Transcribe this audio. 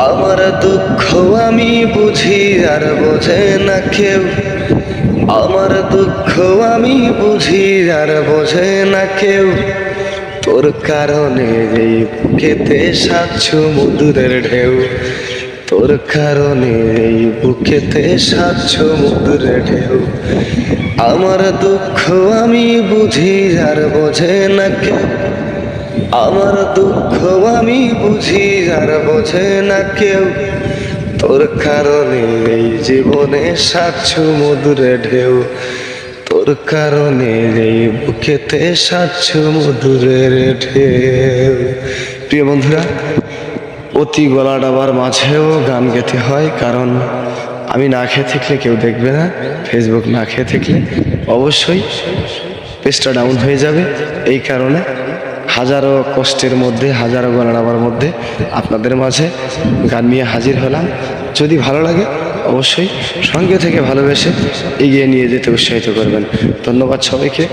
আমার দুঃখ আমি বুঝি আর বোঝে না কেউ, আমার দুঃখ আমি বুঝি আর বোঝে না কেউ। তোর কারণে এই বুকেতে সাত সমুদ্রের ঢেউ, তোর কারণে এই বুকেতে সাত সমুদ্রের ঢেউ। আমার দুঃখ আমি বুঝি আর বোঝে না কেউ, আমার দুঃখ আমি বুঝি আর বোঝে না কেউ। তোর কারণে এই জীবনে সাত সমুদ্রে ঢেউ, তোর কারণে এই বুকেতে সাত সমুদ্রের ঢেউ। প্রিয় বন্ধুরা, অতি গলা ডাবার মাঝেও গান গেতে হয়, কারণ আমি না খেয়ে থাকলে কেউ দেখবে না। ফেসবুক না খেয়ে থাকলে অবশ্যই পেজটা ডাউন হয়ে যাবে। এই কারণে হাজারো কষ্টের মধ্যে, হাজারো গলা ডাবার মধ্যে আপনাদের মাঝে গান নিয়ে হাজির হলাম। যদি ভালো লাগে অবশ্যই সঙ্গে থেকে ভালোবেসে এগিয়ে নিয়ে যেতে উৎসাহিত করবেন। ধন্যবাদ সবাইকে।